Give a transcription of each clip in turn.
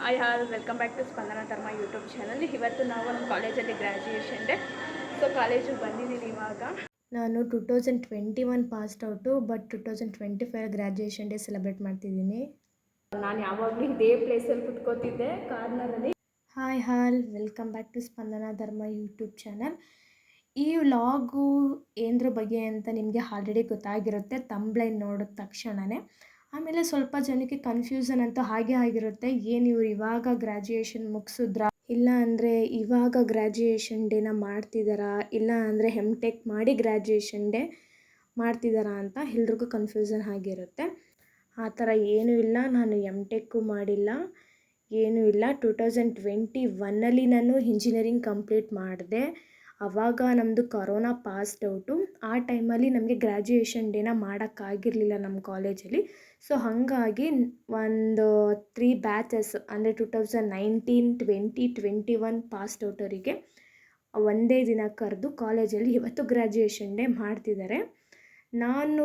Hi all welcome back to Spandana Dharma YouTube channel. ಇವತ್ತು ನಾವು ನಮ್ಮ ಕಾಲೇಜಲ್ಲಿ ಗ್ರ್ಯಾಜುಯೇಷನ್ ಡೇ. ಸೊ ಕಾಲೇಜಿಗೆ ಬಂದಿದ್ದೀನಿ ಇವಾಗ. ನಾನು 2021 passed out, but 2025 graduation day celebrate ಮಾಡ್ತಿದ್ದೀನಿ. ನಾನು ಯಾವಾಗಲೂ ಇದೇ ಪ್ಲೇಸಲ್ಲಿ ಕುತ್ಕೋತಿದ್ದೆ ಕಾರ್ನರಲ್ಲಿ. Hi all welcome back to Spandana Dharma YouTube channel. ಈ ವ್ಲಾಗು ಏನರ ಬಗ್ಗೆ ಅಂತ ನಿಮಗೆ ಆಲ್ರೆಡಿ ಗೊತ್ತಾಗಿರುತ್ತೆ ತಂಬ್ಲೈನ್ ನೋಡಿದ ತಕ್ಷಣವೇ. ಆಮೇಲೆ ಸ್ವಲ್ಪ ಜನಕ್ಕೆ ಕನ್ಫ್ಯೂಷನ್ ಅಂತೂ ಹಾಗೆ ಆಗಿರುತ್ತೆ, ಏನು ಇವ್ರು ಇವಾಗ ಗ್ರ್ಯಾಜುಯೇಷನ್ ಮುಗಿಸಿದ್ರಾ, ಇಲ್ಲ ಅಂದರೆ ಇವಾಗ ಗ್ರ್ಯಾಜುಯೇಷನ್ ಡೇನ ಮಾಡ್ತಿದ್ದಾರಾ, ಇಲ್ಲ ಅಂದರೆ ಟೆಕ್ ಮಾಡಿ ಗ್ರ್ಯಾಜುಯೇಷನ್ ಡೇ ಮಾಡ್ತಿದ್ದಾರಾ ಅಂತ ಎಲ್ರಿಗೂ ಕನ್ಫ್ಯೂಷನ್ ಆಗಿರುತ್ತೆ. ಆ ಥರ ಏನೂ ಇಲ್ಲ, ನಾನು ಟೆಕ್ಕು ಮಾಡಿಲ್ಲ, ಏನೂ ಇಲ್ಲ. 2021 ನಾನು ಇಂಜಿನಿಯರಿಂಗ್ ಕಂಪ್ಲೀಟ್ ಮಾಡಿದೆ. ಆವಾಗ ನಮ್ಮದು ಕೊರೋನಾ ಪಾಸ್ಡ್ ಔಟು. ಆ ಟೈಮಲ್ಲಿ ನಮಗೆ ಗ್ರ್ಯಾಜುಯೇಷನ್ ಡೇನ ಮಾಡೋಕ್ಕಾಗಿರಲಿಲ್ಲ ನಮ್ಮ ಕಾಲೇಜಲ್ಲಿ. ಸೊ ಹಾಗಾಗಿ ಒಂದು 3 ಬ್ಯಾಚಸ್ ಅಂದರೆ 2019, 20, 21 ಪಾಸ್ಡ್ ಔಟವರಿಗೆ ಒಂದೇ ದಿನ ಕರೆದು ಕಾಲೇಜಲ್ಲಿ ಇವತ್ತು ಗ್ರ್ಯಾಜುಯೇಷನ್ ಡೇ ಮಾಡ್ತಿದ್ದಾರೆ. ನಾನು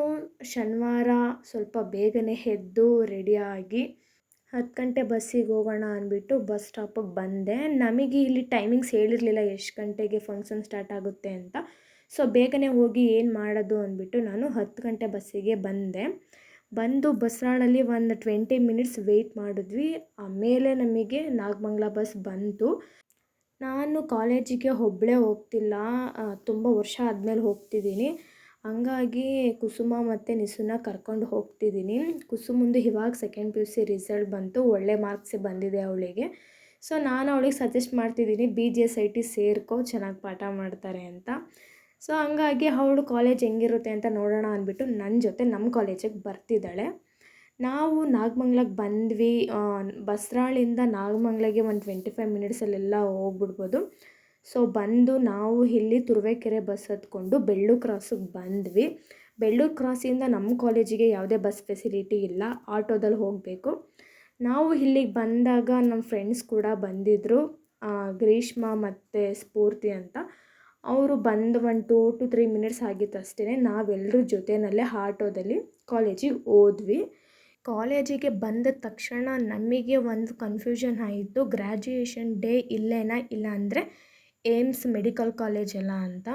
ಶನಿವಾರ ಸ್ವಲ್ಪ ಬೇಗನೆ ಎದ್ದು ರೆಡಿಯಾಗಿ 10 ಗಂಟೆ ಬಸ್ಸಿಗೆ ಹೋಗೋಣ ಅಂದ್ಬಿಟ್ಟು ಬಸ್ ಸ್ಟಾಪಿಗೆ ಬಂದೆ. ನಮಗೆ ಇಲ್ಲಿ ಟೈಮಿಂಗ್ಸ್ ಹೇಳಿರಲಿಲ್ಲ ಎಷ್ಟು ಗಂಟೆಗೆ ಫಂಕ್ಷನ್ ಸ್ಟಾರ್ಟ್ ಆಗುತ್ತೆ ಅಂತ. ಸೊ ಬೇಗನೆ ಹೋಗಿ ಏನು ಮಾಡೋದು ಅಂದ್ಬಿಟ್ಟು ನಾನು 10 ಗಂಟೆ ಬಸ್ಸಿಗೆ ಬಂದು ಬಸ್ಸಾಳಲ್ಲಿ ಒಂದು 20 ಮಿನಿಟ್ಸ್ ವೆಯ್ಟ್ ಮಾಡಿದ್ವಿ. ಆಮೇಲೆ ನಮಗೆ ನಾಗಮಂಗಲ ಬಸ್ ಬಂತು. ನಾನು ಕಾಲೇಜಿಗೆ ಒಬ್ಬಳೇ ಹೋಗ್ತಿಲ್ಲ, ತುಂಬ ವರ್ಷ ಆದಮೇಲೆ ಹೋಗ್ತಿದ್ದೀನಿ. ಹಂಗಾಗಿ ಕುಸುಮ ಮತ್ತು ನಿಸುನ ಕರ್ಕೊಂಡು ಹೋಗ್ತಿದ್ದೀನಿ. ಕುಸುಮಂದು ಇವಾಗ ಸೆಕೆಂಡ್ PUC ರಿಸಲ್ಟ್ ಬಂತು, ಒಳ್ಳೆ ಮಾರ್ಕ್ಸೇ ಬಂದಿದೆ ಅವಳಿಗೆ. ಸೊ ನಾನು ಅವಳಿಗೆ ಸಜೆಸ್ಟ್ ಮಾಡ್ತಿದ್ದೀನಿ BGSIT ಸೇರ್ಕೋ, ಚೆನ್ನಾಗಿ ಪಾಠ ಮಾಡ್ತಾರೆ ಅಂತ. ಸೊ ಹಂಗಾಗಿ ಅವಳು ಕಾಲೇಜ್ ಹೆಂಗಿರುತ್ತೆ ಅಂತ ನೋಡೋಣ ಅಂದ್ಬಿಟ್ಟು ನನ್ನ ಜೊತೆ ನಮ್ಮ ಕಾಲೇಜಿಗೆ ಬರ್ತಿದ್ದಾಳೆ. ನಾವು ನಾಗಮಂಗ್ಲಕ್ಕೆ ಬಂದ್ವಿ. ಬಸ್ರಾಳಿಂದ ನಾಗಮಂಗ್ಲಗೆ ಒಂದು 25 ಮಿನಿಟ್ಸಲ್ಲೆಲ್ಲ ಹೋಗ್ಬಿಡ್ಬೋದು. ಸೊ ಬಂದು ನಾವು ಇಲ್ಲಿ ತುರುವೇಕೆರೆ ಬಸ್ ಹತ್ಕೊಂಡು ಬೆಳ್ಳೂರು ಕ್ರಾಸಿಗೆ ಬಂದ್ವಿ. ಬೆಳ್ಳೂರು ಕ್ರಾಸಿಂದ ನಮ್ಮ ಕಾಲೇಜಿಗೆ ಯಾವುದೇ ಬಸ್ ಫೆಸಿಲಿಟಿ ಇಲ್ಲ, ಆಟೋದಲ್ಲಿ ಹೋಗಬೇಕು. ನಾವು ಇಲ್ಲಿಗೆ ಬಂದಾಗ ನಮ್ಮ ಫ್ರೆಂಡ್ಸ್ ಕೂಡ ಬಂದಿದ್ದರು, ಗ್ರೀಷ್ಮಾ ಮತ್ತು ಸ್ಫೂರ್ತಿ ಅಂತ. ಅವರು ಬಂದು ಒಂದು 2 to 3 ಮಿನಿಟ್ಸ್ ಆಗಿತ್ತು ಅಷ್ಟೇ. ನಾವೆಲ್ಲರೂ ಜೊತೆಯಲ್ಲೇ ಆಟೋದಲ್ಲಿ ಕಾಲೇಜಿಗೆ ಹೋದ್ವಿ. ಕಾಲೇಜಿಗೆ ಬಂದ ತಕ್ಷಣ ನಮಗೆ ಒಂದು ಕನ್ಫ್ಯೂಷನ್ ಆಯಿತು, ಗ್ರ್ಯಾಜುಯೇಷನ್ ಡೇ ಇಲ್ಲೇನಾ ಇಲ್ಲ ಅಂದರೆ ಏಮ್ಸ್ ಮೆಡಿಕಲ್ ಕಾಲೇಜಲ್ಲ ಅಂತ.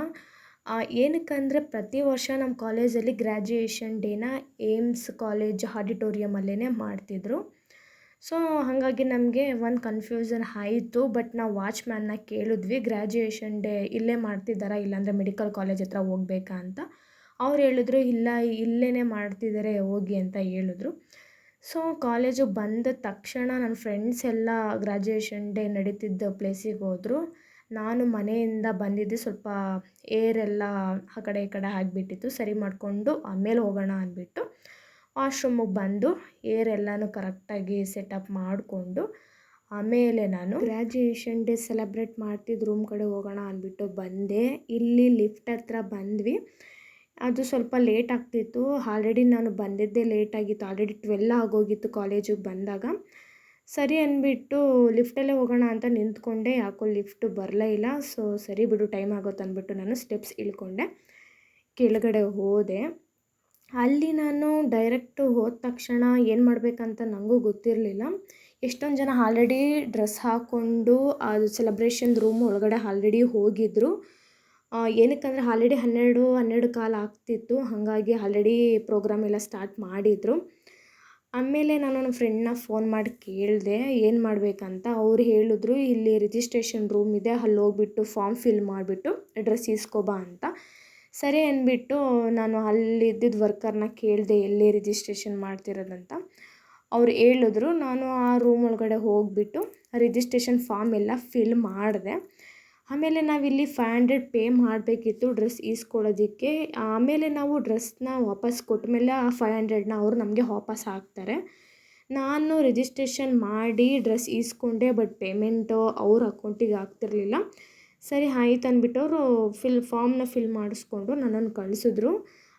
ಏನಕ್ಕಂದರೆ ಪ್ರತಿ ವರ್ಷ ನಮ್ಮ ಕಾಲೇಜಲ್ಲಿ ಗ್ರ್ಯಾಜುಯೇಷನ್ ಡೇನ ಏಮ್ಸ್ ಕಾಲೇಜ್ ಆಡಿಟೋರಿಯಮಲ್ಲೇ ಮಾಡ್ತಿದ್ರು. ಸೊ ಹಾಗಾಗಿ ನಮಗೆ ಒಂದು ಕನ್ಫ್ಯೂಷನ್ ಆಯಿತು. ಬಟ್ ನಾವು ವಾಚ್ಮ್ಯಾನ್ನ ಕೇಳಿದ್ವಿ, ಗ್ರ್ಯಾಜುಯೇಷನ್ ಡೇ ಇಲ್ಲೇ ಮಾಡ್ತಿದ್ದಾರಾ ಇಲ್ಲಾಂದರೆ ಮೆಡಿಕಲ್ ಕಾಲೇಜ್ ಹತ್ರ ಹೋಗ್ಬೇಕಾ ಅಂತ. ಅವ್ರು ಹೇಳಿದ್ರು ಇಲ್ಲ ಇಲ್ಲೇ ಮಾಡ್ತಿದ್ದಾರೆ ಹೋಗಿ ಅಂತ ಹೇಳಿದ್ರು. ಸೊ ಕಾಲೇಜಿಗೆ ಬಂದ ತಕ್ಷಣ ನನ್ನ ಫ್ರೆಂಡ್ಸ್ ಎಲ್ಲ ಗ್ರ್ಯಾಜುಯೇಷನ್ ಡೇ ನಡೀತಿದ್ದ ಪ್ಲೇಸಿಗೆ ಹೋದರು. ನಾನು ಮನೆಯಿಂದ ಬಂದಿದ್ದೆ, ಸ್ವಲ್ಪ ಏರೆಲ್ಲ ಆ ಕಡೆ ಈ ಕಡೆ ಆಗಿಬಿಟ್ಟಿತ್ತು, ಸರಿ ಮಾಡಿಕೊಂಡು ಆಮೇಲೆ ಹೋಗೋಣ ಅಂದ್ಬಿಟ್ಟು ವಾಶ್ರೂಮಿಗೆ ಬಂದು ಏರೆಲ್ಲನೂ ಕರೆಕ್ಟಾಗಿ ಸೆಟಪ್ ಮಾಡಿಕೊಂಡು ಆಮೇಲೆ ನಾನು ಗ್ರ್ಯಾಜುಯೇಷನ್ ಡೇ ಸೆಲೆಬ್ರೇಟ್ ಮಾಡ್ತಿದ್ದು ರೂಮ್ ಕಡೆ ಹೋಗೋಣ ಅಂದ್ಬಿಟ್ಟು ಬಂದೆ. ಇಲ್ಲಿ ಲಿಫ್ಟ್ ಹತ್ರ ಬಂದ್ವಿ, ಅದು ಸ್ವಲ್ಪ ಲೇಟ್ ಆಗ್ತಿತ್ತು. ಆಲ್ರೆಡಿ ನಾನು ಬಂದಿದ್ದೇ ಲೇಟಾಗಿತ್ತು, ಆಲ್ರೆಡಿ 12 ಆಗೋಗಿತ್ತು ಕಾಲೇಜಿಗೆ ಬಂದಾಗ. ಸರಿ ಅಂದ್ಬಿಟ್ಟು ಲಿಫ್ಟಲ್ಲೇ ಹೋಗೋಣ ಅಂತ ನಿಂತ್ಕೊಂಡೆ, ಯಾಕೋ ಲಿಫ್ಟು ಬರಲೇ ಇಲ್ಲ. ಸೊ ಸರಿ ಬಿಡು ಟೈಮ್ ಆಗುತ್ತೆ ಅಂದ್ಬಿಟ್ಟು ನಾನು ಸ್ಟೆಪ್ಸ್ ಇಳ್ಕೊಂಡೆ ಕೆಳಗಡೆ ಹೋದೆ. ಅಲ್ಲಿ ನಾನು ಡೈರೆಕ್ಟು ಹೋದ ತಕ್ಷಣ ಏನು ಮಾಡಬೇಕಂತ ನನಗೂ ಗೊತ್ತಿರಲಿಲ್ಲ. ಎಷ್ಟೊಂದು ಜನ ಆಲ್ರೆಡಿ ಡ್ರೆಸ್ ಹಾಕ್ಕೊಂಡು ಅದು ಸೆಲೆಬ್ರೇಷನ್ ರೂಮ್ ಒಳಗಡೆ ಆಲ್ರೆಡಿ ಹೋಗಿದ್ದರು. ಏನಕ್ಕಂದರೆ ಆಲ್ರೆಡಿ 12 ಕಾಲ ಆಗ್ತಿತ್ತು, ಹಾಗಾಗಿ ಆಲ್ರೆಡಿ ಪ್ರೋಗ್ರಾಮ್ ಎಲ್ಲ ಸ್ಟಾರ್ಟ್ ಮಾಡಿದರು. ಆಮೇಲೆ ನಾನು ನನ್ನ ಫ್ರೆಂಡ್ನ ಫೋನ್ ಮಾಡಿ ಕೇಳಿದೆ ಏನು ಮಾಡಬೇಕಂತ. ಅವ್ರು ಹೇಳಿದ್ರು ಇಲ್ಲಿ ರಿಜಿಸ್ಟ್ರೇಷನ್ ರೂಮ್ ಇದೆ, ಅಲ್ಲಿ ಹೋಗ್ಬಿಟ್ಟು ಫಾರ್ಮ್ ಫಿಲ್ ಮಾಡಿಬಿಟ್ಟು ಡ್ರೆಸ್ ಇಸ್ಕೊಬಾ ಅಂತ. ಸರಿ ಅಂದ್ಬಿಟ್ಟು ನಾನು ಅಲ್ಲಿದ್ದಿದ್ದು ವರ್ಕರ್ನ ಕೇಳಿದೆ ಎಲ್ಲಿ ರಿಜಿಸ್ಟ್ರೇಷನ್ ಮಾಡ್ತಿರೋದಂತ. ಅವ್ರು ಹೇಳಿದ್ರು. ನಾನು ಆ ರೂಮ್ ಒಳಗಡೆ ಹೋಗಿಬಿಟ್ಟು ರಿಜಿಸ್ಟ್ರೇಷನ್ ಫಾರ್ಮ್ ಎಲ್ಲ ಫಿಲ್ ಮಾಡಿದೆ. ಆಮೇಲೆ ನಾವಿಲ್ಲಿ 500 ಪೇ ಮಾಡಬೇಕಿತ್ತು ಡ್ರೆಸ್ ಈಸ್ಕೊಳ್ಳೋದಕ್ಕೆ. ಆಮೇಲೆ ನಾವು ಡ್ರೆಸ್ನ ವಾಪಸ್ ಕೊಟ್ಟ ಮೇಲೆ ಆ 500ನ ಅವರು ನಮಗೆ ವಾಪಸ್ ಹಾಕ್ತಾರೆ. ನಾನು ರಿಜಿಸ್ಟ್ರೇಷನ್ ಮಾಡಿ ಡ್ರೆಸ್ ಈಸ್ಕೊಂಡೆ, ಬಟ್ ಪೇಮೆಂಟು ಅವ್ರ ಅಕೌಂಟಿಗೆ ಆಗ್ತಿರಲಿಲ್ಲ. ಸರಿ ಆಯ್ತು ಅಂದ್ಬಿಟ್ಟು ಅವರು ಫಾರ್ಮ್ನ ಫಿಲ್ ಮಾಡಿಸ್ಕೊಂಡು ನನ್ನನ್ನು ಕಳಿಸಿದ್ರು.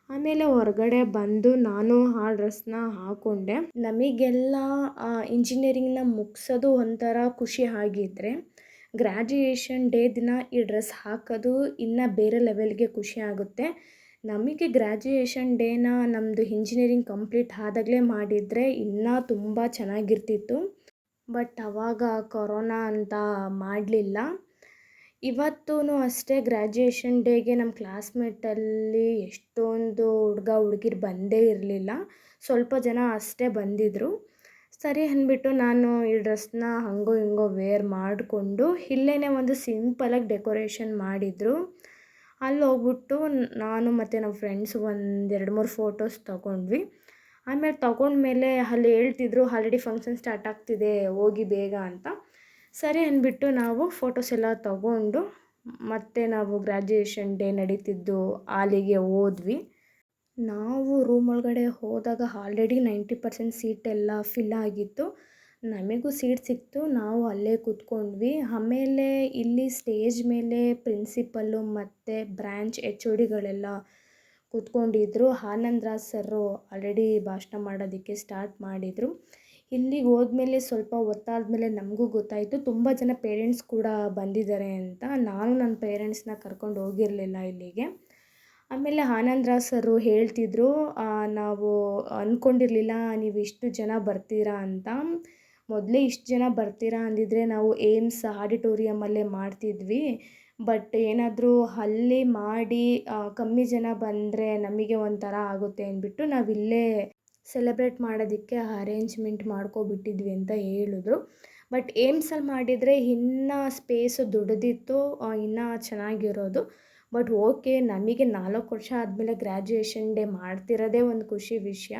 ಆಮೇಲೆ ಹೊರಗಡೆ ಬಂದು ನಾನು ಆ ಡ್ರೆಸ್ನ ಹಾಕ್ಕೊಂಡೆ. ನಮಗೆಲ್ಲ ಇಂಜಿನಿಯರಿಂಗ್ನ ಮುಗಿಸೋದು ಒಂಥರ ಖುಷಿ ಆಗಿದ್ದರೆ, ಗ್ರ್ಯಾಜುಯೇಷನ್ ಡೇ ದಿನ ಈ ಡ್ರೆಸ್ ಹಾಕೋದು ಇನ್ನು ಬೇರೆ ಲೆವೆಲ್ಗೆ ಖುಷಿ ಆಗುತ್ತೆ. ನಮಗೆ ಗ್ರ್ಯಾಜುಯೇಷನ್ ಡೇನ ನಮ್ಮದು ಇಂಜಿನಿಯರಿಂಗ್ ಕಂಪ್ಲೀಟ್ ಆದಾಗಲೇ ಮಾಡಿದರೆ ಇನ್ನೂ ತುಂಬ ಚೆನ್ನಾಗಿರ್ತಿತ್ತು. ಬಟ್ ಆವಾಗ ಕೊರೋನಾ ಅಂತ ಮಾಡಲಿಲ್ಲ. ಇವತ್ತೂ ಅಷ್ಟೇ ಗ್ರ್ಯಾಜುಯೇಷನ್ ಡೇಗೆ ನಮ್ಮ ಕ್ಲಾಸ್ಮೇಟಲ್ಲಿ ಎಷ್ಟೊಂದು ಹುಡುಗರು ಬಂದೇ ಇರಲಿಲ್ಲ. ಸ್ವಲ್ಪ ಜನ ಅಷ್ಟೇ ಬಂದಿದ್ದರು. ಸರಿ ಅಂದ್ಬಿಟ್ಟು ನಾನು ಈ ಡ್ರೆಸ್ನ ಹಾಗೋ ಹಿಂಗೋ ವೇರ್ ಮಾಡಿಕೊಂಡು ಇಲ್ಲೇ ಒಂದು ಸಿಂಪಲಾಗಿ ಡೆಕೋರೇಷನ್ ಮಾಡಿದರು. ಅಲ್ಲಿ ಹೋಗ್ಬಿಟ್ಟು ನಾನು ಮತ್ತು ನಮ್ಮ ಫ್ರೆಂಡ್ಸ್ ಒಂದು 2-3 ಫೋಟೋಸ್ ತೊಗೊಂಡ್ವಿ. ಆಮೇಲೆ ತೊಗೊಂಡ್ಮೇಲೆ ಅಲ್ಲಿ ಹೇಳ್ತಿದ್ರು ಆಲ್ರೆಡಿ ಫಂಕ್ಷನ್ ಸ್ಟಾರ್ಟ್ ಆಗ್ತಿದೆ ಹೋಗಿ ಬೇಗ ಅಂತ. ಸರಿ ಅಂದ್ಬಿಟ್ಟು ನಾವು ಫೋಟೋಸ್ ಎಲ್ಲ ತೊಗೊಂಡು ಮತ್ತೆ ನಾವು ಗ್ರ್ಯಾಜುಯೇಷನ್ ಡೇ ನಡೀತಿದ್ದು ಹಾಲಿಗೆ ಹೋದ್ವಿ. ನಾವು ರೂಮ್ ಒಳಗಡೆ ಹೋದಾಗ ಆಲ್ರೆಡಿ 90% ಸೀಟೆಲ್ಲ ಫಿಲ್ ಆಗಿತ್ತು. ನಮಗೂ ಸೀಟ್ ಸಿಕ್ತು, ನಾವು ಅಲ್ಲೇ ಕೂತ್ಕೊಂಡ್ವಿ. ಆಮೇಲೆ ಇಲ್ಲಿ ಸ್ಟೇಜ್ ಮೇಲೆ ಪ್ರಿನ್ಸಿಪಲ್ಲು ಮತ್ತು ಬ್ರ್ಯಾಂಚ್ HODಗಳೆಲ್ಲ ಕೂತ್ಕೊಂಡಿದ್ರು. ಆನಂದ್ ರಾಜ್ ಸರು ಆಲ್ರೆಡಿ ಭಾಷಣ ಮಾಡೋದಕ್ಕೆ ಸ್ಟಾರ್ಟ್ ಮಾಡಿದರು. ಇಲ್ಲಿಗೆ ಹೋದ್ಮೇಲೆ ಸ್ವಲ್ಪ ಹೊತ್ತಾದಮೇಲೆ ನಮಗೂ ಗೊತ್ತಾಯಿತು ತುಂಬ ಜನ ಪೇರೆಂಟ್ಸ್ ಕೂಡ ಬಂದಿದ್ದಾರೆ ಅಂತ. ನಾನು ನನ್ನ ಪೇರೆಂಟ್ಸ್ನ ಕರ್ಕೊಂಡು ಹೋಗಿರಲಿಲ್ಲ ಇಲ್ಲಿಗೆ. ಆಮೇಲೆ ಆನಂದ್ ರಾಜ್ ಸರು ಹೇಳ್ತಿದ್ರು, ನಾವು ಅಂದ್ಕೊಂಡಿರಲಿಲ್ಲ ನೀವು ಇಷ್ಟು ಜನ ಬರ್ತೀರಾ ಅಂತ. ಮೊದಲೇ ಇಷ್ಟು ಜನ ಬರ್ತೀರಾ ಅಂದಿದ್ರೆ ನಾವು ಏಮ್ಸ್ ಆಡಿಟೋರಿಯಮಲ್ಲೇ ಮಾಡ್ತಿದ್ವಿ. ಬಟ್ ಏನಾದರೂ ಅಲ್ಲಿ ಮಾಡಿ ಕಮ್ಮಿ ಜನ ಬಂದರೆ ನಮಗೆ ಒಂಥರ ಆಗುತ್ತೆ ಅಂದ್ಬಿಟ್ಟು ನಾವಿಲ್ಲೇ ಸೆಲೆಬ್ರೇಟ್ ಮಾಡೋದಕ್ಕೆ ಅರೇಂಜ್ಮೆಂಟ್ ಮಾಡ್ಕೊಬಿಟ್ಟಿದ್ವಿ ಅಂತ ಹೇಳಿದ್ರು. ಬಟ್ ಏಮ್ಸಲ್ಲಿ ಮಾಡಿದರೆ ಇನ್ನೂ ಸ್ಪೇಸು ದೊಡ್ಡದಿತ್ತು, ಇನ್ನೂ ಚೆನ್ನಾಗಿರೋದು. ಬಟ್ ಓಕೆ, ನಮಗೆ 4 ವರ್ಷ ಆದಮೇಲೆ ಗ್ರ್ಯಾಜುಯೇಷನ್ ಡೇ ಮಾಡ್ತಿರೋದೇ ಒಂದು ಖುಷಿ ವಿಷಯ.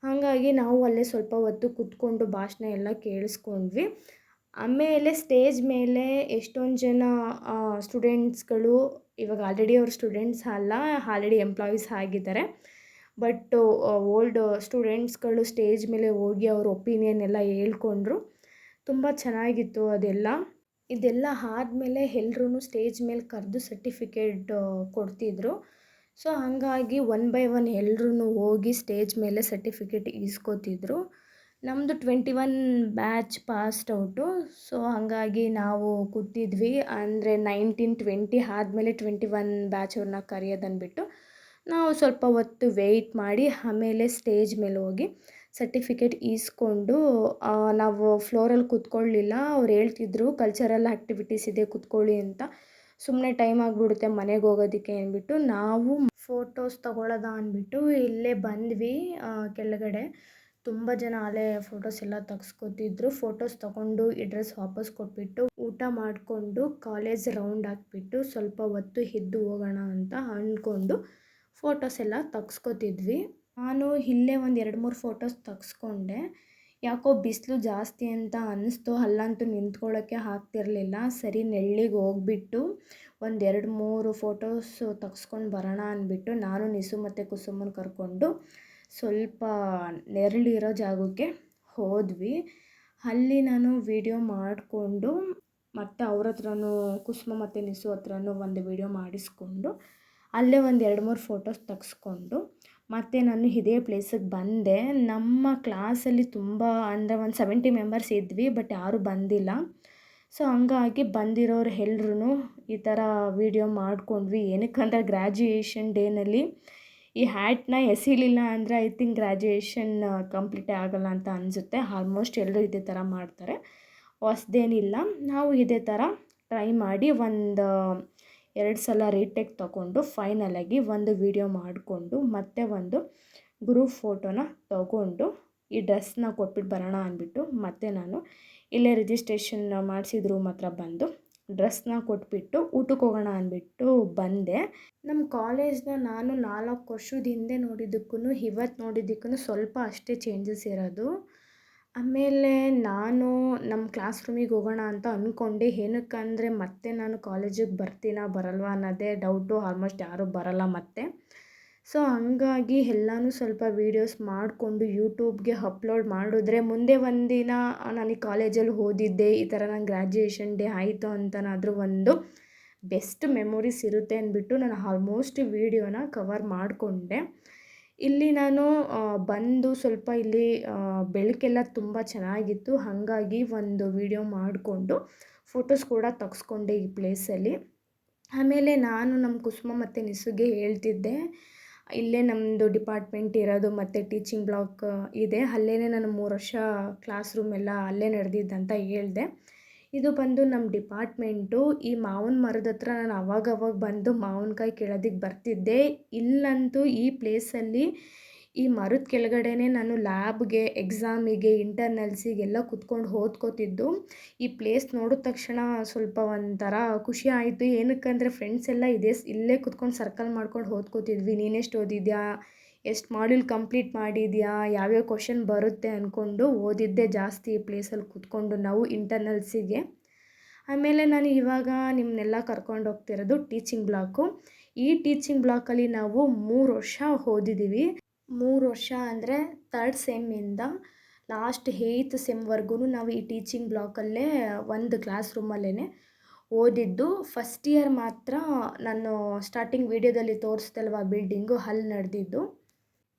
ಹಾಗಾಗಿ ನಾವು ಅಲ್ಲೇ ಸ್ವಲ್ಪ ಹೊತ್ತು ಕೂತ್ಕೊಂಡು ಭಾಷಣ ಎಲ್ಲ ಕೇಳಿಸ್ಕೊಂಡ್ವಿ. ಆಮೇಲೆ ಸ್ಟೇಜ್ ಮೇಲೆ ಎಷ್ಟೊಂದು ಜನ ಸ್ಟೂಡೆಂಟ್ಸ್ಗಳು, ಇವಾಗ ಆಲ್ರೆಡಿ ಅವ್ರು ಸ್ಟೂಡೆಂಟ್ಸ್ ಅಲ್ಲ, ಆಲ್ರೆಡಿ ಎಂಪ್ಲಾಯೀಸ್ ಆಗಿದ್ದಾರೆ. ಬಟ್ ಓಲ್ಡ್ ಸ್ಟೂಡೆಂಟ್ಸ್ಗಳು ಸ್ಟೇಜ್ ಮೇಲೆ ಹೋಗಿ ಅವ್ರ ಒಪಿನಿಯನ್ ಎಲ್ಲ ಹೇಳ್ಕೊಂಡ್ರು. ತುಂಬ ಚೆನ್ನಾಗಿತ್ತು ಅದೆಲ್ಲ. ಇದೆಲ್ಲ ಆದಮೇಲೆ ಎಲ್ರೂ ಸ್ಟೇಜ್ ಮೇಲೆ ಕರೆದು ಸರ್ಟಿಫಿಕೇಟ್ ಕೊಡ್ತಿದ್ರು. ಸೊ ಹಾಗಾಗಿ 1 by 1 ಎಲ್ರೂ ಹೋಗಿ ಸ್ಟೇಜ್ ಮೇಲೆ ಸರ್ಟಿಫಿಕೇಟ್ ಇಸ್ಕೊತಿದ್ರು. ನಮ್ಮದು 21 ಬ್ಯಾಚ್ ಪಾಸ್ಡ್ ಔಟು. ಸೊ ಹಾಗಾಗಿ ನಾವು ಕೂತಿದ್ವಿ. ಅಂದರೆ 19, 20 ಆದಮೇಲೆ 21 ಬ್ಯಾಚ್ ಅವ್ರನ್ನ ಕರೆಯೋದಂದ್ಬಿಟ್ಟು ನಾವು ಸ್ವಲ್ಪ ಹೊತ್ತು ವೆಯ್ಟ್ ಮಾಡಿ ಆಮೇಲೆ ಸ್ಟೇಜ್ ಮೇಲೆ ಹೋಗಿ ಸರ್ಟಿಫಿಕೇಟ್ ಈಸ್ಕೊಂಡು ನಾವು ಫ್ಲೋರಲ್ಲಿ ಕೂತ್ಕೊಳ್ಳಲಿಲ್ಲ. ಅವ್ರು ಹೇಳ್ತಿದ್ರು ಕಲ್ಚರಲ್ ಆ್ಯಕ್ಟಿವಿಟೀಸ್ ಇದೆ ಕೂತ್ಕೊಳ್ಳಿ ಅಂತ. ಸುಮ್ಮನೆ ಟೈಮ್ ಆಗಿಬಿಡುತ್ತೆ ಮನೆಗೆ ಹೋಗೋದಕ್ಕೆ ಅಂದ್ಬಿಟ್ಟು ನಾವು ಫೋಟೋಸ್ ತೊಗೊಳ್ಳೋದ ಅಂದ್ಬಿಟ್ಟು ಇಲ್ಲೇ ಬಂದ್ವಿ. ಕೆಳಗಡೆ ತುಂಬ ಜನ ಅಲ್ಲೇ ಫೋಟೋಸ್ ಎಲ್ಲ ತೆಗ್ಸ್ಕೊತಿದ್ರು. ಫೋಟೋಸ್ ತೊಗೊಂಡು ಈ ಡ್ರೆಸ್ ವಾಪಸ್ ಕೊಟ್ಬಿಟ್ಟು ಊಟ ಮಾಡಿಕೊಂಡು ಕಾಲೇಜ್ ರೌಂಡ್ ಹಾಕ್ಬಿಟ್ಟು ಸ್ವಲ್ಪ ಹೊತ್ತು ಎದ್ದು ಹೋಗೋಣ ಅಂತ ಅಂದ್ಕೊಂಡು ಫೋಟೋಸ್ ಎಲ್ಲ ತೆಗ್ಸ್ಕೊತಿದ್ವಿ. ನಾನು ಇಲ್ಲೇ ಒಂದು 2-3 ಫೋಟೋಸ್ ತೆಗ್ಸ್ಕೊಂಡೆ. ಯಾಕೋ ಬಿಸಿಲು ಜಾಸ್ತಿ ಅಂತ ಅನ್ನಿಸ್ತು, ಅಲ್ಲಂತೂ ನಿಂತ್ಕೊಳ್ಳೋಕ್ಕೆ ಆಗ್ತಿರಲಿಲ್ಲ. ಸರಿ ನೆಳ್ಳಿಗೆ ಹೋಗ್ಬಿಟ್ಟು ಒಂದು 2-3 ಫೋಟೋಸ್ ತೆಗ್ಸ್ಕೊಂಡು ಬರೋಣ ಅಂದ್ಬಿಟ್ಟು ನಾನು ನಿಸು ಮತ್ತು ಕುಸುಮನ್ ಕರ್ಕೊಂಡು ಸ್ವಲ್ಪ ನೆರಳಿರೋ ಜಾಗಕ್ಕೆ ಹೋದ್ವಿ. ಅಲ್ಲಿ ನಾನು ವಿಡಿಯೋ ಮಾಡಿಕೊಂಡು ಮತ್ತು ಅವ್ರ ಹತ್ರನೂ ಕುಸುಮ ಮತ್ತು ನಿಸು ಹತ್ರನೂ ಒಂದು ವಿಡಿಯೋ ಮಾಡಿಸ್ಕೊಂಡು ಅಲ್ಲೇ ಒಂದು 2-3 ಫೋಟೋಸ್ ತೆಗ್ಸ್ಕೊಂಡು ಮತ್ತು ನಾನು ಇದೇ ಪ್ಲೇಸಿಗೆ ಬಂದೆ. ನಮ್ಮ ಕ್ಲಾಸಲ್ಲಿ ತುಂಬ ಅಂದರೆ ಒಂದು 70 ಮೆಂಬರ್ಸ್ ಇದ್ವಿ, ಬಟ್ ಯಾರೂ ಬಂದಿಲ್ಲ. ಸೊ ಹಂಗಾಗಿ ಬಂದಿರೋರು ಎಲ್ರೂ ಈ ಥರ ವೀಡಿಯೋ ಮಾಡ್ಕೊಂಡ್ವಿ. ಏನಕ್ಕಂದ್ರೆ ಗ್ರ್ಯಾಜುಯೇಷನ್ ಡೇನಲ್ಲಿ ಈ ಹ್ಯಾಟ್ನ ಎಸಿಲಿಲ್ಲ ಅಂದರೆ ಐ ಥಿಂಕ್ ಗ್ರ್ಯಾಜುಯೇಷನ್ ಕಂಪ್ಲೀಟೇ ಆಗೋಲ್ಲ ಅಂತ ಅನಿಸುತ್ತೆ. ಆಲ್ಮೋಸ್ಟ್ ಎಲ್ಲರೂ ಇದೇ ಥರ ಮಾಡ್ತಾರೆ, ಹೊಸ್ದೇನಿಲ್ಲ. ನಾವು ಇದೇ ಥರ ಟ್ರೈ ಮಾಡಿ ಒಂದು 2 ಸಲ ರೀಟೇಕ್ ತೊಗೊಂಡು ಫೈನಲಾಗಿ ಒಂದು ವಿಡಿಯೋ ಮಾಡಿಕೊಂಡು ಮತ್ತೆ ಒಂದು ಗ್ರೂಪ್ ಫೋಟೋನ ತೊಗೊಂಡು ಈ ಡ್ರೆಸ್ನ ಕೊಟ್ಬಿಟ್ಟು ಬರೋಣ ಅಂದ್ಬಿಟ್ಟು ಮತ್ತೆ ನಾನು ಇಲ್ಲೇ ರಿಜಿಸ್ಟ್ರೇಷನ್ ಮಾಡಿಸಿದ ರೂಮ್ ಹತ್ರ ಬಂದು ಡ್ರೆಸ್ನ ಕೊಟ್ಬಿಟ್ಟು ಊಟಕ್ಕೆ ಹೋಗೋಣ ಅಂದ್ಬಿಟ್ಟು ಬಂದೆ. ನಮ್ಮ ಕಾಲೇಜ್ನ ನಾನು 4 ವರ್ಷದ ಹಿಂದೆ ನೋಡಿದ್ದಕ್ಕೂ ಇವತ್ತು ನೋಡಿದ್ದಕ್ಕೂ ಸ್ವಲ್ಪ ಅಷ್ಟೇ ಚೇಂಜಸ್ ಇರೋದು. ಆಮೇಲೆ ನಾನು ನಮ್ಮ ಕ್ಲಾಸ್ ರೂಮಿಗೆ ಹೋಗೋಣ ಅಂತ ಅಂದ್ಕೊಂಡೆ. ಏನಕ್ಕಂದರೆ ಮತ್ತೆ ನಾನು ಕಾಲೇಜಿಗೆ ಬರ್ತೀನಾ ಬರಲ್ವಾ ಅನ್ನೋದೇ ಡೌಟು. ಆಲ್ಮೋಸ್ಟ್ ಯಾರೂ ಬರೋಲ್ಲ ಮತ್ತೆ. ಸೊ ಹಂಗಾಗಿ ಎಲ್ಲನೂ ಸ್ವಲ್ಪ ವೀಡಿಯೋಸ್ ಮಾಡಿಕೊಂಡು ಯೂಟ್ಯೂಬ್ಗೆ ಅಪ್ಲೋಡ್ ಮಾಡಿದ್ರೆ ಮುಂದೆ ಒಂದಿನ ನಾನು ಈ ಕಾಲೇಜಲ್ಲಿ ಓದಿದ್ದೆ, ಈ ಥರ ನಾನು ಗ್ರ್ಯಾಜುಯೇಷನ್ ಡೇ ಆಯಿತು ಅಂತನಾದರೂ ಒಂದು ಬೆಸ್ಟ್ ಮೆಮೊರೀಸ್ ಇರುತ್ತೆ ಅಂದ್ಬಿಟ್ಟು ನಾನು ಆಲ್ಮೋಸ್ಟ್ ವೀಡಿಯೋನ ಕವರ್ ಮಾಡಿಕೊಂಡೆ. ಇಲ್ಲಿ ನಾನು ಬಂದು ಸ್ವಲ್ಪ ಇಲ್ಲಿ ಬೆಳಕೆಲ್ಲ ತುಂಬ ಚೆನ್ನಾಗಿತ್ತು. ಹಾಗಾಗಿ ಒಂದು ವಿಡಿಯೋ ಮಾಡಿಕೊಂಡು ಫೋಟೋಸ್ ಕೂಡ ತೆಗ್ಸ್ಕೊಂಡೆ ಈ ಪ್ಲೇಸಲ್ಲಿ. ಆಮೇಲೆ ನಾನು ನಮ್ಮ ಕುಸುಮ ಮತ್ತು ನಿಸುಗೆ ಹೇಳ್ತಿದ್ದೆ, ಇಲ್ಲೇ ನಮ್ಮದು ಡಿಪಾರ್ಟ್ಮೆಂಟ್ ಇರೋದು ಮತ್ತು ಟೀಚಿಂಗ್ ಬ್ಲಾಕ್ ಇದೆ. ಅಲ್ಲೇ ನಾನು 3 ವರ್ಷ ಕ್ಲಾಸ್ ರೂಮ್ ಎಲ್ಲ ಅಲ್ಲೇ ನಡೆದಿದ್ದಂತ ಹೇಳಿದೆ. ಇದು ಬಂದು ನಮ್ಮ ಡಿಪಾರ್ಟ್ಮೆಂಟು. ಈ ಮಾವಿನ ಮರದ ಹತ್ರ ನಾನು ಅವಾಗವಾಗ ಬಂದು ಮಾವಿನಕಾಯಿ ಕೀಳೋದಕ್ಕೆ ಬರ್ತಿದ್ದೆ. ಇಲ್ಲಂತೂ ಈ ಪ್ಲೇಸಲ್ಲಿ ಈ ಮರದ ಕೆಳಗಡೆನೇ ನಾನು ಲ್ಯಾಬ್ಗೆ, ಎಕ್ಸಾಮಿಗೆ, ಇಂಟರ್ನಲ್ಸಿಗೆಲ್ಲ ಕುತ್ಕೊಂಡು ಓದ್ಕೋತಿದ್ದು. ಈ ಪ್ಲೇಸ್ ನೋಡಿದ ತಕ್ಷಣ ಸ್ವಲ್ಪ ಒಂಥರ ಖುಷಿ ಆಯಿತು. ಏನಕ್ಕಂದರೆ ಫ್ರೆಂಡ್ಸ್ ಎಲ್ಲ ಇಲ್ಲೇ ಕುತ್ಕೊಂಡು ಸರ್ಕಲ್ ಮಾಡ್ಕೊಂಡು ಓದ್ಕೋತಿದ್ವಿ. ನೀನೆಷ್ಟು ಓದಿದ್ಯಾ, ಎಷ್ಟು ಮಾಡ್ಯೂಲ್ ಕಂಪ್ಲೀಟ್ ಮಾಡಿದ್ಯಾ, ಯಾವ್ಯಾವ ಕ್ವಶನ್ ಬರುತ್ತೆ ಅಂದ್ಕೊಂಡು ಓದಿದ್ದೆ ಜಾಸ್ತಿ ಈ ಪ್ಲೇಸಲ್ಲಿ ಕುತ್ಕೊಂಡು ನಾವು ಇಂಟರ್ನಲ್ಸಿಗೆ. ಆಮೇಲೆ ನಾನು ಇವಾಗ ನಿಮ್ಮನ್ನೆಲ್ಲ ಕರ್ಕೊಂಡು ಹೋಗ್ತಿರೋದು ಟೀಚಿಂಗ್ ಬ್ಲಾಕು. ಈ ಟೀಚಿಂಗ್ ಬ್ಲಾಕಲ್ಲಿ ನಾವು 3 ವರ್ಷ ಓದಿದ್ದೀವಿ. 3 ವರ್ಷ ಅಂದರೆ 3rd ಸೆಮ್ಮಿಂದ ಲಾಸ್ಟ್ 8th ಸೆಮ್ವರೆಗೂ ನಾವು ಈ ಟೀಚಿಂಗ್ ಬ್ಲಾಕಲ್ಲೇ ಒಂದು ಕ್ಲಾಸ್ ರೂಮಲ್ಲೇ ಓದಿದ್ದು. ಫಸ್ಟ್ ಇಯರ್ ಮಾತ್ರ ನಾನು ಸ್ಟಾರ್ಟಿಂಗ್ ವೀಡಿಯೋದಲ್ಲಿ ತೋರಿಸ್ದಲ್ವ ಬಿಲ್ಡಿಂಗು, ಅಲ್ಲಿ ನಡೆದಿದ್ದು.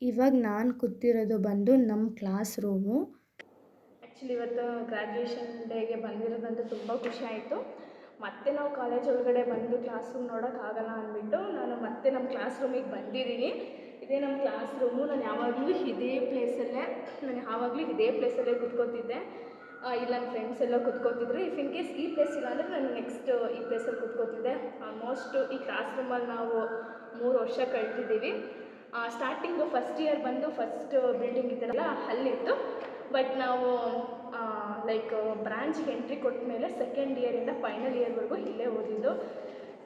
ಇವಾಗ ನಾನು ಕೂತಿರೋದು ಬಂದು ನಮ್ಮ ಕ್ಲಾಸ್ ರೂಮು. ಆ್ಯಕ್ಚುಲಿ ಇವತ್ತು ಗ್ರ್ಯಾಜುಯೇಷನ್ ಡೇಗೆ ಬಂದಿರೋದಂತೂ ತುಂಬ ಖುಷಿ ಆಯಿತು. ಮತ್ತೆ ನಾವು ಕಾಲೇಜ್ ಒಳಗಡೆ ಬಂದು ಕ್ಲಾಸ್ ರೂಮ್ ನೋಡೋಕ್ಕಾಗಲ್ಲ ಅಂದ್ಬಿಟ್ಟು ನಾನು ಮತ್ತೆ ನಮ್ಮ ಕ್ಲಾಸ್ ರೂಮಿಗೆ ಬಂದಿದ್ದೀನಿ. ಇದೇ ನಮ್ಮ ಕ್ಲಾಸ್ ರೂಮು. ನಾನು ಯಾವಾಗಲೂ ಇದೇ ಪ್ಲೇಸಲ್ಲೇ ಕೂತ್ಕೋತಿದ್ದೆ. ಇಲ್ಲ ನನ್ನ ಫ್ರೆಂಡ್ಸ್ ಎಲ್ಲ ಕೂತ್ಕೋತಿದ್ರು. ಇಫ್ ಇನ್ ಕೇಸ್ ಈ ಪ್ಲೇಸ್ ಇಲ್ಲ ಅಂದರೆ ನಾನು ನೆಕ್ಸ್ಟ್ ಈ ಪ್ಲೇಸಲ್ಲಿ ಕೂತ್ಕೋತಿದ್ದೆ. ಆಲ್ಮೋಸ್ಟು ಈ ಕ್ಲಾಸ್ ರೂಮಲ್ಲಿ ನಾವು 3 ವರ್ಷ ಕಳೆದಿದ್ದೀವಿ. ಸ್ಟಾರ್ಟಿಂಗು ಫಸ್ಟ್ ಇಯರ್ ಬಂದು ಫಸ್ಟ್ ಬಿಲ್ಡಿಂಗ್ ಇದ್ದಲ್ಲ ಅಲ್ಲಿತ್ತು. ಬಟ್ ನಾವು ಲೈಕ್ ಬ್ರಾಂಚ್ಗೆ ಎಂಟ್ರಿ ಕೊಟ್ಟ ಮೇಲೆ ಸೆಕೆಂಡ್ ಇಯರಿಂದ ಫೈನಲ್ ಇಯರ್ವರೆಗೂ ಇಲ್ಲೇ ಓದಿದ್ದು.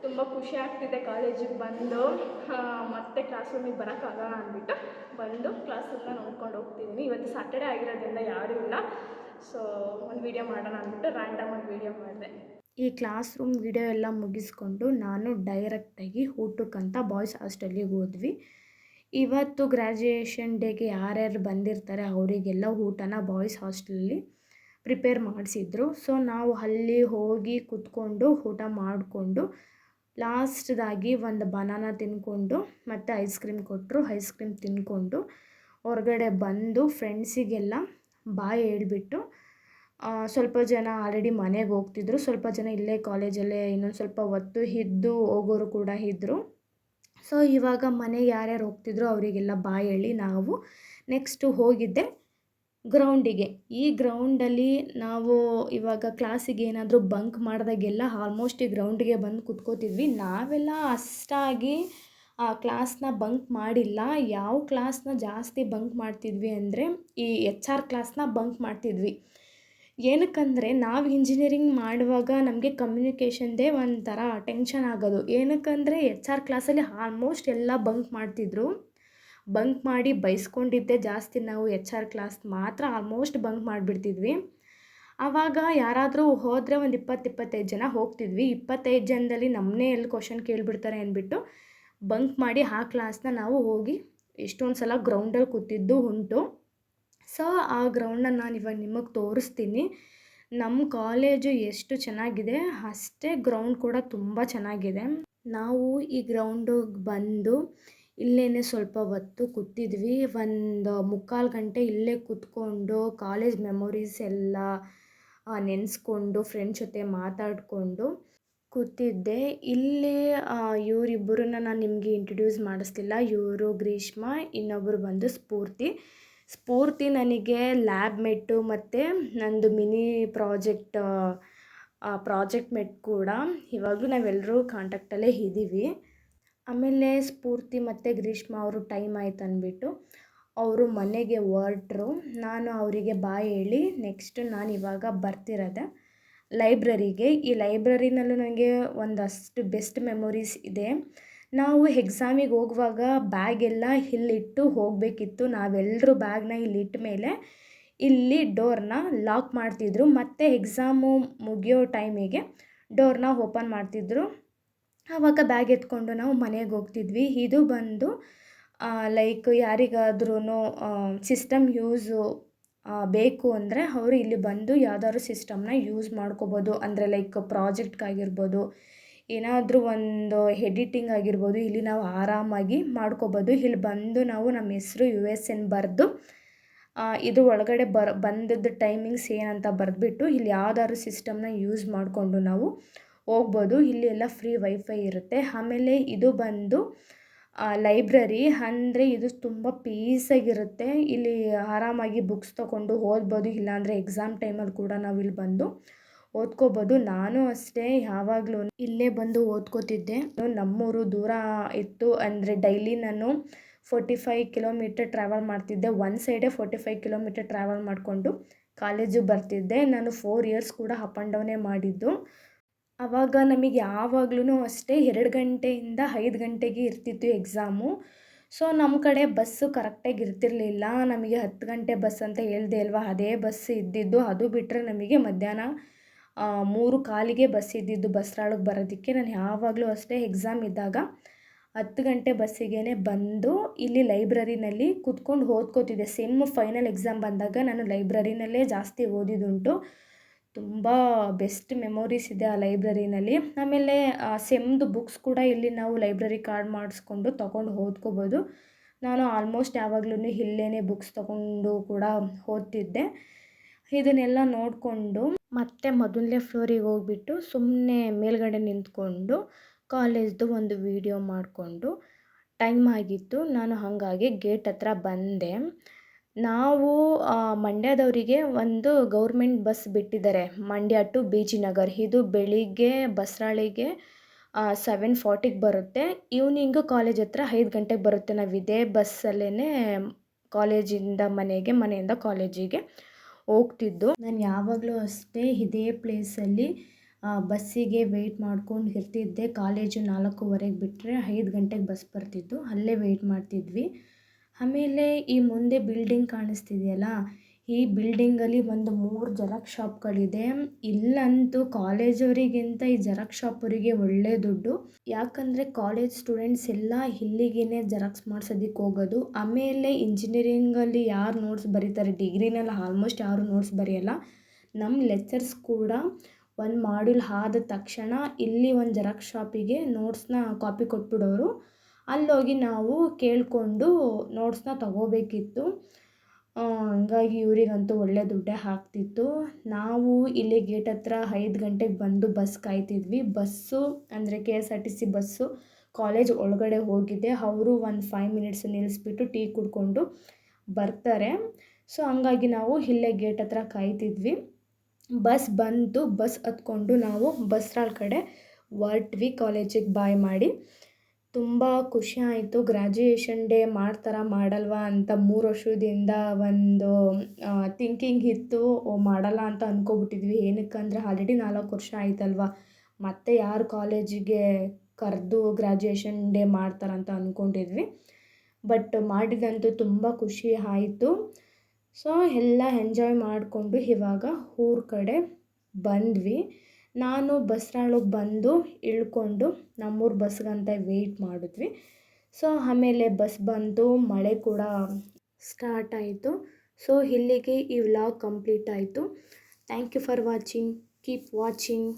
ತುಂಬ ಖುಷಿ ಆಗ್ತಿದೆ ಕಾಲೇಜಿಗೆ ಬಂದು. ಮತ್ತೆ ಕ್ಲಾಸ್ ರೂಮಿಗೆ ಬರೋಕ್ಕಾಗಲ್ಲ ಅಂದ್ಬಿಟ್ಟು ಬಂದು ಕ್ಲಾಸ್ ರೂಮ್ನ ನೋಡ್ಕೊಂಡು ಹೋಗ್ತಿದ್ದೀನಿ. ಇವತ್ತು ಸಾಟರ್ಡೆ ಆಗಿರೋದ್ರಿಂದ ಯಾರೂ ಇಲ್ಲ. ಸೊ ಒಂದು ವೀಡಿಯೋ ಮಾಡೋಣ ಅಂದ್ಬಿಟ್ಟು ರ್ಯಾಂಡಮ್ ಒಂದು ವೀಡಿಯೋ ಮಾಡಿದೆ. ಈ ಕ್ಲಾಸ್ ರೂಮ್ ವೀಡಿಯೋ ಎಲ್ಲ ಮುಗಿಸ್ಕೊಂಡು ನಾನು ಡೈರೆಕ್ಟಾಗಿ ಊಟಕ್ಕಂತ ಬಾಯ್ಸ್ ಹಾಸ್ಟೆಲ್ಲಿಗೆ ಹೋದ್ವಿ. ಇವತ್ತು ಗ್ರ್ಯಾಜುಯೇಷನ್ ಡೇಗೆ ಯಾರ್ಯಾರು ಬಂದಿರ್ತಾರೆ ಅವರಿಗೆಲ್ಲ ಊಟನ ಬಾಯ್ಸ್ ಹಾಸ್ಟೆಲಲ್ಲಿ ಪ್ರಿಪೇರ್ ಮಾಡಿಸಿದ್ರು. ಸೊ ನಾವು ಅಲ್ಲಿ ಹೋಗಿ ಕೂತ್ಕೊಂಡು ಊಟ ಮಾಡಿಕೊಂಡು ಲಾಸ್ಟ್ದಾಗಿ ಒಂದು ಬನಾನ ತಿಂದ್ಕೊಂಡು ಮತ್ತು ಐಸ್ ಕ್ರೀಮ್ ಕೊಟ್ಟರು. ಐಸ್ ಕ್ರೀಮ್ ತಿಂದ್ಕೊಂಡು ಹೊರಗಡೆ ಬಂದು ಫ್ರೆಂಡ್ಸಿಗೆಲ್ಲ ಬಾಯ್ ಹೇಳ್ಬಿಟ್ಟು ಸ್ವಲ್ಪ ಜನ ಆಲ್ರೆಡಿ ಮನೆಗೆ ಹೋಗ್ತಿದ್ರು, ಸ್ವಲ್ಪ ಜನ ಇಲ್ಲೇ ಕಾಲೇಜಲ್ಲೇ ಇನ್ನೊಂದು ಸ್ವಲ್ಪ ಹೊತ್ತು ಇದ್ದು ಹೋಗೋರು ಕೂಡ ಇದ್ದರು. ಸೊ ಇವಾಗ ಮನೆಗೆ ಯಾರ್ಯಾರು ಹೋಗ್ತಿದ್ರು ಅವರಿಗೆಲ್ಲ ಬಾಯ್ ಹೇಳಿ ನಾವು ನೆಕ್ಸ್ಟು ಹೋಗಿದ್ದೆ ಗ್ರೌಂಡಿಗೆ. ಈ ಗ್ರೌಂಡಲ್ಲಿ ನಾವು ಇವಾಗ ಕ್ಲಾಸಿಗೆ ಏನಾದರೂ ಬಂಕ್ ಮಾಡಿದಾಗೆಲ್ಲ ಆಲ್ಮೋಸ್ಟ್ ಈ ಗ್ರೌಂಡಿಗೆ ಬಂದು ಕುತ್ಕೋತಿದ್ವಿ. ನಾವೆಲ್ಲ ಅಷ್ಟಾಗಿ ಆ ಕ್ಲಾಸ್ನ ಬಂಕ್ ಮಾಡಿಲ್ಲ. ಯಾವ ಕ್ಲಾಸ್ನ ಜಾಸ್ತಿ ಬಂಕ್ ಮಾಡ್ತಿದ್ವಿ ಅಂದರೆ ಈ HR ಕ್ಲಾಸ್ನ ಬಂಕ್ ಮಾಡ್ತಿದ್ವಿ. ಏನಕ್ಕಂದರೆ ನಾವು ಇಂಜಿನಿಯರಿಂಗ್ ಮಾಡುವಾಗ ನಮಗೆ ಕಮ್ಯುನಿಕೇಷನ್ದೇ ಒಂಥರ ಟೆನ್ಷನ್ ಆಗೋದು. ಏನಕ್ಕಂದರೆ HR ಕ್ಲಾಸಲ್ಲಿ ಆಲ್ಮೋಸ್ಟ್ ಎಲ್ಲ ಬಂಕ್ ಮಾಡ್ತಿದ್ರು. ಬಂಕ್ ಮಾಡಿ ಬೈಸ್ಕೊಂಡಿದ್ದೆ ಜಾಸ್ತಿ. ನಾವು HR ಕ್ಲಾಸ್ ಮಾತ್ರ ಆಲ್ಮೋಸ್ಟ್ ಬಂಕ್ ಮಾಡಿಬಿಡ್ತಿದ್ವಿ. ಆವಾಗ ಯಾರಾದರೂ ಹೋದರೆ ಒಂದು 20-25 ಜನ ಹೋಗ್ತಿದ್ವಿ. 25 ಜನದಲ್ಲಿ ನಮ್ಮನ್ನೇ ಎಲ್ಲಿ ಕ್ವಶನ್ ಕೇಳಿಬಿಡ್ತಾರೆ ಅಂದ್ಬಿಟ್ಟು ಬಂಕ್ ಮಾಡಿ ಆ ಕ್ಲಾಸ್ನ ನಾವು ಹೋಗಿ ಎಷ್ಟೊಂದು ಸಲ ಗ್ರೌಂಡಲ್ಲಿ ಕೂತಿದ್ದು ಉಂಟು. ಸೊ ಆ ಗ್ರೌಂಡನ್ನ ನಾನು ಇವಾಗ ನಿಮಗೆ ತೋರಿಸ್ತೀನಿ. ನಮ್ಮ ಕಾಲೇಜು ಎಷ್ಟು ಚೆನ್ನಾಗಿದೆ ಅಷ್ಟೇ ಗ್ರೌಂಡ್ ಕೂಡ ತುಂಬ ಚೆನ್ನಾಗಿದೆ. ನಾವು ಈ ಗ್ರೌಂಡಿಗೆ ಬಂದು ಇಲ್ಲೇ ಸ್ವಲ್ಪ ಹೊತ್ತು ಕೂತಿದ್ವಿ. ಒಂದು 3/4 ಗಂಟೆ ಇಲ್ಲೇ ಕೂತ್ಕೊಂಡು ಕಾಲೇಜ್ ಮೆಮೊರೀಸ್ ಎಲ್ಲ ನೆನೆಸ್ಕೊಂಡು ಫ್ರೆಂಡ್ಸ್ ಜೊತೆ ಮಾತಾಡಿಕೊಂಡು ಕೂತಿದ್ದೆ. ಇಲ್ಲಿ ಇವರಿಬ್ಬರನ್ನ ನಾನು ನಿಮಗೆ ಇಂಟ್ರಡ್ಯೂಸ್ ಮಾಡಿಸ್ಲಿಲ್ಲ. ಇವರು ಗ್ರೀಷ್ಮ, ಇನ್ನೊಬ್ಬರು ಬಂದು ಸ್ಫೂರ್ತಿ ನನಗೆ ಲ್ಯಾಬ್ ಮೇಟು ಮತ್ತು ನಂದು ಮಿನಿ ಪ್ರಾಜೆಕ್ಟ್ ಮೇಟ್ ಕೂಡ. ಇವಾಗಲೂ ನಾವೆಲ್ಲರೂ ಕಾಂಟ್ಯಾಕ್ಟಲ್ಲೇ ಇದ್ದೀವಿ. ಆಮೇಲೆ ಸ್ಫೂರ್ತಿ ಮತ್ತು ಗ್ರೀಷ್ಮ ಅವರು ಟೈಮ್ ಆಯ್ತು ಅಂದ್ಬಿಟ್ಟು ಅವರು ಮನೆಗೆ ಹೊರಟ್ರು. ನಾನು ಅವರಿಗೆ ಬಾಯ್ ಹೇಳಿ ನೆಕ್ಸ್ಟ್ ನಾನು ಇವಾಗ ಬರ್ತಿರೋದೆ ಲೈಬ್ರರಿಗೆ. ಈ ಲೈಬ್ರರಿನಲ್ಲೂ ನನಗೆ ಒಂದಷ್ಟು ಬೆಸ್ಟ್ ಮೆಮೊರೀಸ್ ಇದೆ. ನಾವು ಎಕ್ಸಾಮಿಗೆ ಹೋಗುವಾಗ ಬ್ಯಾಗೆಲ್ಲ ಇಲ್ಲಿಟ್ಟು ಹೋಗಬೇಕಿತ್ತು. ನಾವೆಲ್ಲರೂ ಬ್ಯಾಗ್ನ ಇಲ್ಲಿಟ್ಟ ಮೇಲೆ ಇಲ್ಲಿ ಡೋರ್ನ ಲಾಕ್ ಮಾಡ್ತಿದ್ರು. ಮತ್ತು ಎಕ್ಸಾಮು ಮುಗಿಯೋ ಟೈಮಿಗೆ ಡೋರ್ನ ಓಪನ್ ಮಾಡ್ತಿದ್ರು. ಆವಾಗ ಬ್ಯಾಗ್ ಎತ್ಕೊಂಡು ನಾವು ಮನೆಗೆ ಹೋಗ್ತಿದ್ವಿ. ಇದು ಬಂದು ಲೈಕ್ ಯಾರಿಗಾದ್ರೂ ಸಿಸ್ಟಮ್ ಯೂಸು ಬೇಕು ಅಂದರೆ ಅವರು ಇಲ್ಲಿ ಬಂದು ಯಾವ್ದಾದ್ರು ಸಿಸ್ಟಮ್ನ ಯೂಸ್ ಮಾಡ್ಕೋಬೋದು. ಅಂದರೆ ಲೈಕ್ ಪ್ರಾಜೆಕ್ಟ್ಗಾಗಿರ್ಬೋದು, ಏನಾದರೂ ಒಂದು ಎಡಿಟಿಂಗ್ ಆಗಿರ್ಬೋದು, ಇಲ್ಲಿ ನಾವು ಆರಾಮಾಗಿ ಮಾಡ್ಕೋಬೋದು. ಇಲ್ಲಿ ಬಂದು ನಾವು ನಮ್ಮ ಹೆಸರು USN ಬರೆದು ಇದು ಒಳಗಡೆ ಬಂದದ್ದು ಟೈಮಿಂಗ್ಸ್ ಏನಂತ ಬರೆದ್ಬಿಟ್ಟು ಇಲ್ಲಿ ಯಾವ್ದಾದ್ರು ಸಿಸ್ಟಮ್ನ ಯೂಸ್ ಮಾಡಿಕೊಂಡು ನಾವು ಹೋಗ್ಬೋದು. ಇಲ್ಲಿ ಎಲ್ಲ ಫ್ರೀ ವೈಫೈ ಇರುತ್ತೆ. ಆಮೇಲೆ ಇದು ಬಂದು ಲೈಬ್ರರಿ. ಅಂದರೆ ಇದು ತುಂಬ ಪೀಸಾಗಿರುತ್ತೆ. ಇಲ್ಲಿ ಆರಾಮಾಗಿ ಬುಕ್ಸ್ ತೊಗೊಂಡು ಓದ್ಬೋದು, ಇಲ್ಲಾಂದರೆ ಎಕ್ಸಾಮ್ ಟೈಮಲ್ಲಿ ಕೂಡ ನಾವು ಇಲ್ಲಿ ಬಂದು ಓದ್ಕೋಬೋದು. ನಾನು ಅಷ್ಟೇ ಯಾವಾಗಲೂ ಇಲ್ಲೇ ಬಂದು ಓದ್ಕೋತಿದ್ದೆ. ನಮ್ಮೂರು ದೂರ ಇತ್ತು ಅಂದರೆ ಡೈಲಿ ನಾನು 45 ಕಿಲೋಮೀಟರ್ ಟ್ರಾವೆಲ್ ಮಾಡ್ತಿದ್ದೆ. ಒನ್ ಸೈಡೇ 45 ಕಿಲೋಮೀಟರ್ ಟ್ರಾವೆಲ್ ಮಾಡಿಕೊಂಡು ಕಾಲೇಜಿಗೆ ಬರ್ತಿದ್ದೆ. ನಾನು 4 ಇಯರ್ಸ್ ಕೂಡ ಅಪ್ ಆ್ಯಂಡ್ ಡೌನೇ ಮಾಡಿದ್ದು. ಆವಾಗ ನಮಗೆ ಯಾವಾಗ್ಲೂ ಅಷ್ಟೇ 2 ಗಂಟೆಯಿಂದ 5 ಗಂಟೆಗೆ ಇರ್ತಿತ್ತು ಎಕ್ಸಾಮು. ಸೊ ನಮ್ಮ ಕಡೆ ಬಸ್ಸು ಕರೆಕ್ಟಾಗಿ ಇರ್ತಿರಲಿಲ್ಲ. ನಮಗೆ 10 ಗಂಟೆ ಬಸ್ ಅಂತ ಹೇಳಿದೆ ಅಲ್ವಾ, ಅದೇ ಬಸ್ ಇದ್ದಿದ್ದು. ಅದು ಬಿಟ್ಟರೆ ನಮಗೆ ಮಧ್ಯಾಹ್ನ 3:15ಗೆ ಬಸ್ ಇದ್ದಿದ್ದು ಬಸ್ರಾಳಿಗೆ ಬರೋದಕ್ಕೆ. ನಾನು ಯಾವಾಗಲೂ ಅಷ್ಟೇ ಎಕ್ಸಾಮ್ ಇದ್ದಾಗ 10 ಗಂಟೆ ಬಸ್ಸಿಗೆ ಬಂದು ಇಲ್ಲಿ ಲೈಬ್ರರಿನಲ್ಲಿ ಕೂತ್ಕೊಂಡು ಓದ್ಕೋತಿದ್ದೆ. ಫೈನಲ್ ಎಕ್ಸಾಮ್ ಬಂದಾಗ ನಾನು ಲೈಬ್ರರಿನಲ್ಲೇ ಜಾಸ್ತಿ ಓದಿದ್ದುಂಟು. ತುಂಬ ಬೆಸ್ಟ್ ಮೆಮೊರೀಸ್ ಇದೆ ಆ ಲೈಬ್ರರಿನಲ್ಲಿ. ಆಮೇಲೆ ಸೆಮ್ದು ಬುಕ್ಸ್ ಕೂಡ ಇಲ್ಲಿ ನಾವು ಲೈಬ್ರರಿ ಕಾರ್ಡ್ ಮಾಡಿಸ್ಕೊಂಡು ತೊಗೊಂಡು ಓದ್ಕೋಬೋದು. ನಾನು ಆಲ್ಮೋಸ್ಟ್ ಯಾವಾಗ್ಲೂ ಇಲ್ಲೇ ಬುಕ್ಸ್ ತೊಗೊಂಡು ಕೂಡ ಓದ್ತಿದ್ದೆ. ಇದನ್ನೆಲ್ಲ ನೋಡಿಕೊಂಡು ಮತ್ತೆ ಮೊದಲನೇ ಫ್ಲೋರಿಗೆ ಹೋಗ್ಬಿಟ್ಟು ಸುಮ್ಮನೆ ಮೇಲ್ಗಡೆ ನಿಂತ್ಕೊಂಡು ಕಾಲೇಜ್ದು ಒಂದು ವೀಡಿಯೋ ಮಾಡಿಕೊಂಡು ಟೈಮ್ ಆಗಿತ್ತು. ನಾನು ಹಾಗಾಗಿ ಗೇಟ್ ಹತ್ರ ಬಂದೆ. ನಾವು ಮಂಡ್ಯದವರಿಗೆ ಒಂದು ಗೌರ್ಮೆಂಟ್ ಬಸ್ ಬಿಟ್ಟಿದ್ದಾರೆ, ಮಂಡ್ಯ ಟು BG ನಗರ್. ಇದು ಬೆಳಿಗ್ಗೆ ಬಸ್ರಾಳಿಗೆ 7:40ಗೆ ಬರುತ್ತೆ. ಈವ್ನಿಂಗು ಕಾಲೇಜ್ ಹತ್ರ 5 ಗಂಟೆಗೆ ಬರುತ್ತೆ. ನಾವು ಇದೇ ಬಸ್ಸಲ್ಲೇ ಕಾಲೇಜಿಂದ ಮನೆಗೆ, ಮನೆಯಿಂದ ಕಾಲೇಜಿಗೆ ಹೋಗ್ತಿದ್ದು. ನಾನು ಯಾವಾಗಲೂ ಅಷ್ಟೇ ಇದೇ ಪ್ಲೇಸಲ್ಲಿ ಬಸ್ಸಿಗೆ ವೆಯ್ಟ್ ಮಾಡ್ಕೊಂಡು ಇರ್ತಿದ್ದೆ. ಕಾಲೇಜು 4:15ಗೆ ಬಿಟ್ಟರೆ 5 ಗಂಟೆಗೆ ಬಸ್ ಬರ್ತಿತ್ತು, ಅಲ್ಲೇ ವೆಯ್ಟ್ ಮಾಡ್ತಿದ್ವಿ. ಆಮೇಲೆ ಈ ಮುಂದೆ ಬಿಲ್ಡಿಂಗ್ ಕಾಣಿಸ್ತಿದೆಯಲ್ಲ, ಈ ಬಿಲ್ಡಿಂಗಲ್ಲಿ ಒಂದು 3 ಜೆರಾಕ್ಸ್ ಶಾಪ್ಗಳಿದೆ. ಇಲ್ಲಂತೂ ಕಾಲೇಜವರಿಗಿಂತ ಈ ಜೆರಾಕ್ಸ್ ಶಾಪವರಿಗೆ ಒಳ್ಳೆ ದುಡ್ಡು. ಯಾಕಂದರೆ ಕಾಲೇಜ್ ಸ್ಟೂಡೆಂಟ್ಸ್ ಎಲ್ಲ ಇಲ್ಲಿಗೇ ಜೆರಾಕ್ಸ್ ಮಾಡ್ಸೋದಕ್ಕೆ ಹೋಗೋದು. ಆಮೇಲೆ ಇಂಜಿನಿಯರಿಂಗಲ್ಲಿ ಯಾರು ನೋಟ್ಸ್ ಬರೀತಾರೆ, ಡಿಗ್ರಿನಲ್ಲಿ ಆಲ್ಮೋಸ್ಟ್ ಯಾರು ನೋಟ್ಸ್ ಬರೆಯಲ್ಲ. ನಮ್ಮ ಲೆಕ್ಚರ್ಸ್ ಕೂಡ ಒಂದು ಮಾಡ್ಯೂಲ್ ಆದ ತಕ್ಷಣ ಇಲ್ಲಿ ಒಂದು ಜೆರಾಕ್ಸ್ ಶಾಪಿಗೆ ನೋಟ್ಸ್ನ ಕಾಪಿ ಕೊಟ್ಬಿಡೋರು. ಅಲ್ಲೋಗಿ ನಾವು ಕೇಳಿಕೊಂಡು ನೋಟ್ಸ್ನ ತೊಗೋಬೇಕಿತ್ತು. ಹಂಗಾಗಿ ಇವರಿಗಂತೂ ಒಳ್ಳೆ ದುಡ್ಡೇ ಆಗ್ತಿತ್ತು. ನಾವು ಇಲ್ಲಿ ಗೇಟ್ ಹತ್ರ 5 ಗಂಟೆಗೆ ಬಂದು ಬಸ್ ಕಾಯ್ತಿದ್ವಿ. ಬಸ್ಸು ಅಂದರೆ KSRTC ಬಸ್ಸು ಕಾಲೇಜ್ ಒಳಗಡೆ ಹೋಗಿದೆ. ಅವರು ಒಂದು 5 ಮಿನಿಟ್ಸ್ ನಿಲ್ಲಿಸ್ಬಿಟ್ಟು ಟೀ ಕುಡ್ಕೊಂಡು ಬರ್ತಾರೆ. ಸೊ ಹಂಗಾಗಿ ನಾವು ಇಲ್ಲೇ ಗೇಟ್ ಹತ್ರ ಕಾಯ್ತಿದ್ವಿ. ಬಸ್ ಬಂತು. ಬಸ್ ಹತ್ಕೊಂಡು ನಾವು ಬಸ್ರಾಳ್ ಕಡೆ ಹೊರಟ್ವಿ ಕಾಲೇಜಿಗೆ ಬಾಯ್ ಮಾಡಿ. ತುಂಬ ಖುಷಿ ಆಯಿತು. ಗ್ರ್ಯಾಜುಯೇಷನ್ ಡೇ ಮಾಡ್ತಾರಾ ಮಾಡಲ್ವಾ ಅಂತ 3 ವರ್ಷದಿಂದ ಒಂದು ಥಿಂಕಿಂಗ್ ಇತ್ತು. ಮಾಡಲ್ಲ ಅಂತ ಅಂದ್ಕೊಬಿಟ್ಟಿದ್ವಿ. ಏನಕ್ಕಂದರೆ ಆಲ್ರೆಡಿ 4 ವರ್ಷ ಆಯ್ತಲ್ವ, ಮತ್ತೆ ಯಾರು ಕಾಲೇಜಿಗೆ ಕರೆದು ಗ್ರ್ಯಾಜುಯೇಷನ್ ಡೇ ಮಾಡ್ತಾರಂತ ಅಂದ್ಕೊಂಡಿದ್ವಿ. ಬಟ್ ಮಾಡಿದಂತೂ ತುಂಬ ಖುಷಿ ಆಯಿತು. ಸೊ ಎಲ್ಲ ಎಂಜಾಯ್ ಮಾಡಿಕೊಂಡು ಇವಾಗ ಊರ ಕಡೆ ಬಂದ್ವಿ. ನಾನು ಬಸ್ರಾಳಿಗೆ ಬಂದು ಇಳ್ಕೊಂಡು ನಮ್ಮೂರು ಬಸ್ಗಂತ ವೆಯ್ಟ್ ಮಾಡಿದ್ವಿ. ಸೊ ಆಮೇಲೆ ಬಸ್ ಬಂತು, ಮಳೆ ಕೂಡ ಸ್ಟಾರ್ಟ್ ಆಯಿತು. ಸೊ ಇಲ್ಲಿಗೆ ಈ ವ್ಲಾಗ್ ಕಂಪ್ಲೀಟ್ ಆಯಿತು. Thank you for watching. Keep watching.